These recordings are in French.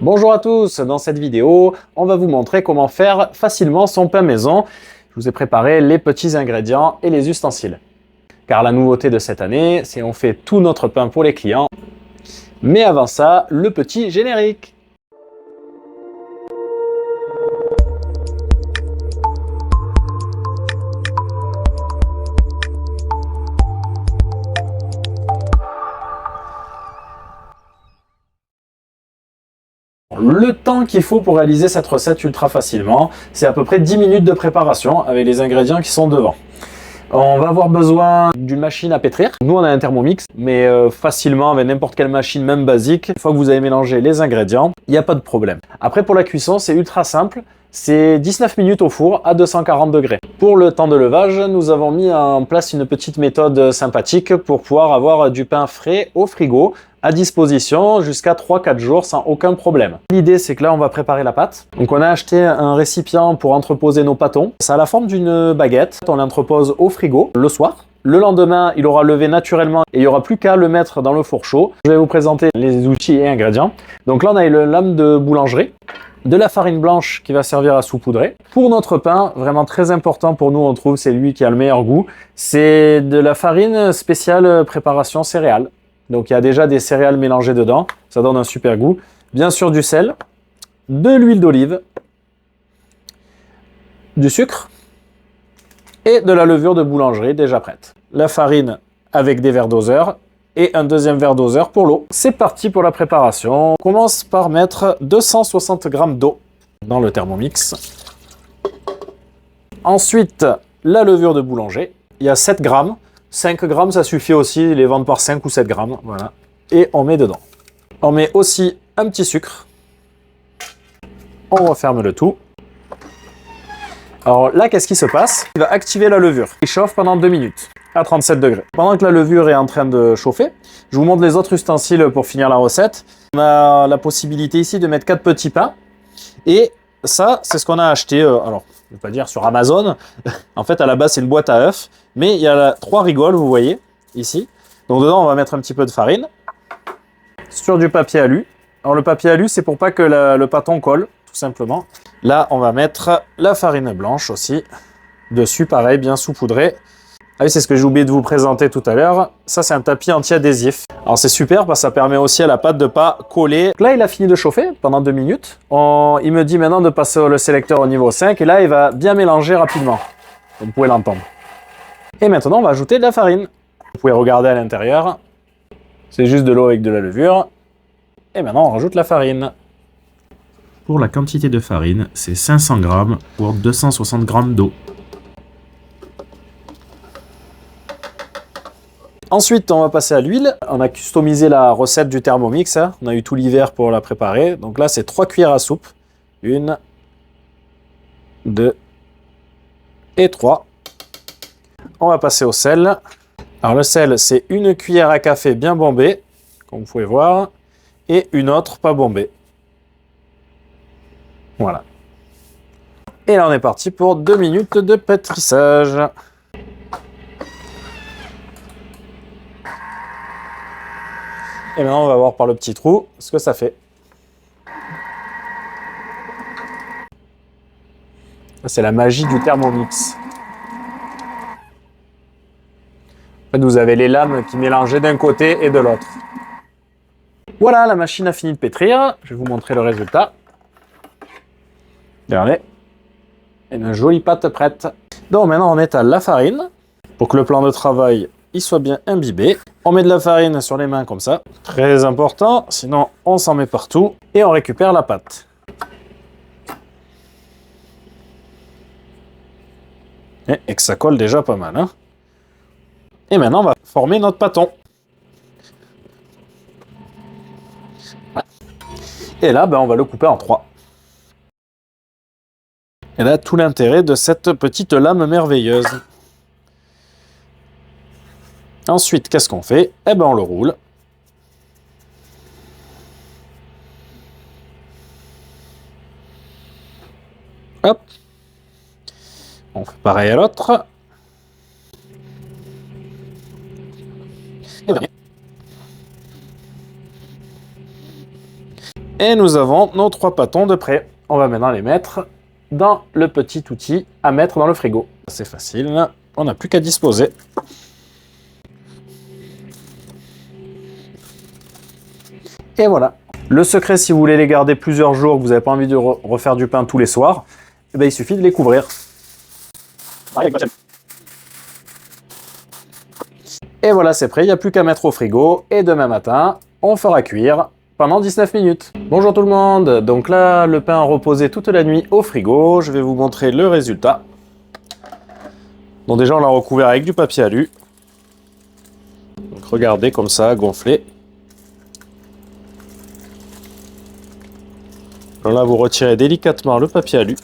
Bonjour à tous, dans cette vidéo, on va vous montrer comment faire facilement son pain maison. Je vous ai préparé les petits ingrédients et les ustensiles. Car la nouveauté de cette année, c'est qu'on fait tout notre pain pour les clients. Mais avant ça, le petit générique. Le temps qu'il faut pour réaliser cette recette ultra facilement, c'est à peu près 10 minutes de préparation avec les ingrédients qui sont devant. On va avoir besoin d'une machine à pétrir. Nous, on a un Thermomix, mais facilement avec n'importe quelle machine, même basique. Une fois que vous avez mélangé les ingrédients, il n'y a pas de problème. Après, pour la cuisson, c'est ultra simple. C'est 19 minutes au four à 240 degrés. Pour le temps de levage, nous avons mis en place une petite méthode sympathique pour pouvoir avoir du pain frais au frigo à disposition jusqu'à 3-4 jours sans aucun problème. L'idée, c'est que là, on va préparer la pâte. Donc, on a acheté un récipient pour entreposer nos pâtons. Ça a la forme d'une baguette. On l'entrepose au frigo le soir. Le lendemain, il aura levé naturellement et il n'y aura plus qu'à le mettre dans le four chaud. Je vais vous présenter les outils et ingrédients. Donc là, on a une lame de boulangerie, de la farine blanche qui va servir à saupoudrer. Pour notre pain, vraiment très important pour nous, on trouve, c'est lui qui a le meilleur goût. C'est de la farine spéciale préparation céréales. Donc il y a déjà des céréales mélangées dedans, ça donne un super goût. Bien sûr du sel, de l'huile d'olive, du sucre et de la levure de boulangerie déjà prête. La farine avec des verres doseurs et un deuxième verre doseur pour l'eau. C'est parti pour la préparation. On commence par mettre 260 g d'eau dans le Thermomix. Ensuite, la levure de boulanger. Il y a 7 grammes. 5 grammes, ça suffit aussi, les vendre par 5 ou 7 grammes. Voilà. Et on met dedans. On met aussi un petit sucre. On referme le tout. Alors là, qu'est-ce qui se passe? Il va activer la levure. Il chauffe pendant 2 minutes à 37 degrés. Pendant que la levure est en train de chauffer, je vous montre les autres ustensiles pour finir la recette. On a la possibilité ici de mettre 4 petits pains. Et ça, c'est ce qu'on a acheté, alors, je ne vais pas dire sur Amazon. En fait, à la base, c'est une boîte à œufs. Mais il y a 3 rigoles, vous voyez, ici. Donc dedans, on va mettre un petit peu de farine. Sur du papier alu. Alors le papier alu, c'est pour pas que le pâton colle, tout simplement. Là, on va mettre la farine blanche aussi. Dessus, pareil, bien saupoudré. Ah oui, c'est ce que j'ai oublié de vous présenter tout à l'heure. Ça, c'est un tapis anti-adhésif. Alors c'est super parce que ça permet aussi à la pâte de ne pas coller. Donc là, il a fini de chauffer pendant 2 minutes. Il me dit maintenant de passer le sélecteur au niveau 5. Et là, il va bien mélanger rapidement. Vous pouvez l'entendre. Et maintenant, on va ajouter de la farine. Vous pouvez regarder à l'intérieur. C'est juste de l'eau avec de la levure. Et maintenant, on rajoute la farine. Pour la quantité de farine, c'est 500 g pour 260 g d'eau. Ensuite, on va passer à l'huile. On a customisé la recette du Thermomix. On a eu tout l'hiver pour la préparer. Donc là, c'est 3 cuillères à soupe. 1, 2 et 3. On va passer au sel. Alors le sel, c'est 1 cuillère à café bien bombée, comme vous pouvez voir, et une autre pas bombée. Voilà. Et là, on est parti pour 2 minutes de pétrissage. Et maintenant, on va voir par le petit trou ce que ça fait. C'est la magie du Thermomix. En fait, vous avez les lames qui mélangeaient d'un côté et de l'autre. Voilà, la machine a fini de pétrir. Je vais vous montrer le résultat. Regardez. Une jolie pâte prête. Donc maintenant, on étale la farine pour que le plan de travail il soit bien imbibé. On met de la farine sur les mains comme ça. Très important, sinon on s'en met partout. Et on récupère la pâte. Et que ça colle déjà pas mal. Hein. Et maintenant, on va former notre pâton. Et là, on va le couper en 3. Et là, tout l'intérêt de cette petite lame merveilleuse. Ensuite, qu'est-ce qu'on fait? Eh bien, on le roule. Hop. On fait pareil à l'autre. Et nous avons nos 3 pâtons de prêt. On va maintenant les mettre dans le petit outil à mettre dans le frigo. C'est facile, on n'a plus qu'à disposer. Et voilà. Le secret, si vous voulez les garder plusieurs jours, que vous n'avez pas envie de refaire du pain tous les soirs, eh bien, il suffit de les couvrir. Et voilà, c'est prêt, il n'y a plus qu'à mettre au frigo. Et demain matin, on fera cuire pendant 19 minutes. Bonjour tout le monde. Donc là, le pain a reposé toute la nuit au frigo. Je vais vous montrer le résultat. Donc déjà, on l'a recouvert avec du papier alu. Donc regardez comme ça, gonflé. Là, vous retirez délicatement le papier alu.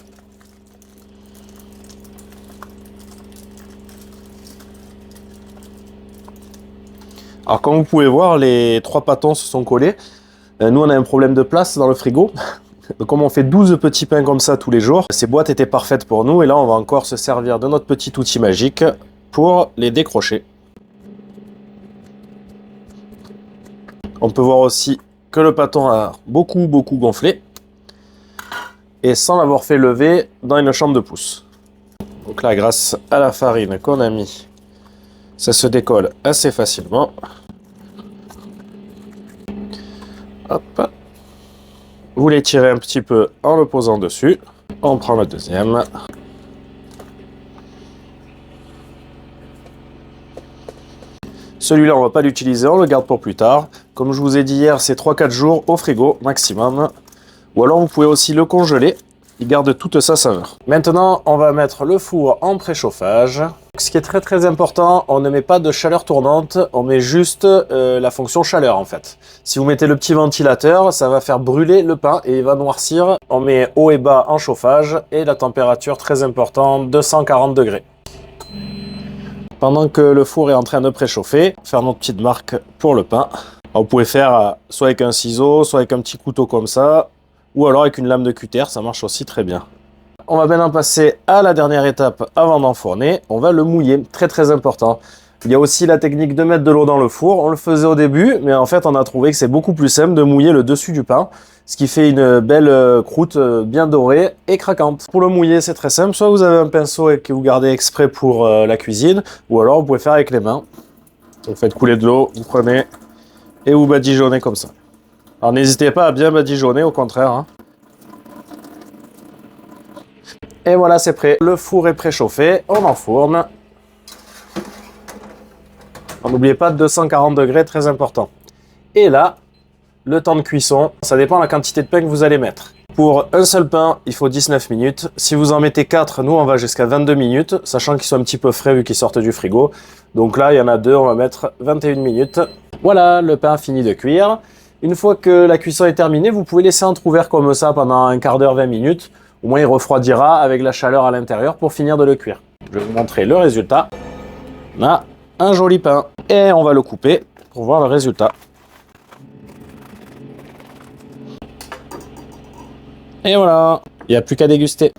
Alors comme vous pouvez voir, les 3 pâtons se sont collés. Nous, on a un problème de place dans le frigo. Donc, comme on fait 12 petits pains comme ça tous les jours, ces boîtes étaient parfaites pour nous. Et là, on va encore se servir de notre petit outil magique pour les décrocher. On peut voir aussi que le pâton a beaucoup gonflé. Et sans l'avoir fait lever dans une chambre de pouce. Donc là, grâce à la farine qu'on a mis, ça se décolle assez facilement. Hop. Vous les tirez un petit peu en le posant dessus. On prend le deuxième. Celui-là, on ne va pas l'utiliser, on le garde pour plus tard. Comme je vous ai dit hier, c'est 3-4 jours au frigo maximum. Ou alors vous pouvez aussi le congeler, il garde toute sa saveur. Maintenant, on va mettre le four en préchauffage. Ce qui est très important, on ne met pas de chaleur tournante, on met juste la fonction chaleur en fait. Si vous mettez le petit ventilateur, ça va faire brûler le pain et il va noircir. On met haut et bas en chauffage et la température très importante, 240 degrés. Pendant que le four est en train de préchauffer, faire notre petite marque pour le pain. Alors, vous pouvez faire soit avec un ciseau, soit avec un petit couteau comme ça, ou alors avec une lame de cutter, ça marche aussi très bien. On va maintenant passer à la dernière étape avant d'enfourner. On va le mouiller, très important. Il y a aussi la technique de mettre de l'eau dans le four. On le faisait au début, mais en fait on a trouvé que c'est beaucoup plus simple de mouiller le dessus du pain, ce qui fait une belle croûte bien dorée et craquante. Pour le mouiller, c'est très simple. Soit vous avez un pinceau que vous gardez exprès pour la cuisine, ou alors vous pouvez faire avec les mains. Vous faites couler de l'eau, vous prenez et vous badigeonnez comme ça. Alors n'hésitez pas à bien badigeonner, au contraire. Hein. Et voilà, c'est prêt. Le four est préchauffé, on enfourne. N'oubliez pas 240 degrés, très important. Et là, le temps de cuisson, ça dépend de la quantité de pain que vous allez mettre. Pour un seul pain, il faut 19 minutes. Si vous en mettez 4, nous on va jusqu'à 22 minutes, sachant qu'ils sont un petit peu frais vu qu'ils sortent du frigo. Donc là, il y en a 2, on va mettre 21 minutes. Voilà, le pain finit de cuire. Une fois que la cuisson est terminée, vous pouvez laisser entrouvert comme ça pendant un quart d'heure, 20 minutes. Au moins, il refroidira avec la chaleur à l'intérieur pour finir de le cuire. Je vais vous montrer le résultat. On a un joli pain. Et on va le couper pour voir le résultat. Et voilà, il n'y a plus qu'à déguster.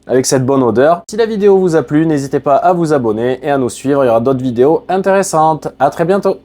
Avec cette bonne odeur. Si la vidéo vous a plu, n'hésitez pas à vous abonner et à nous suivre. Il y aura d'autres vidéos intéressantes. À très bientôt.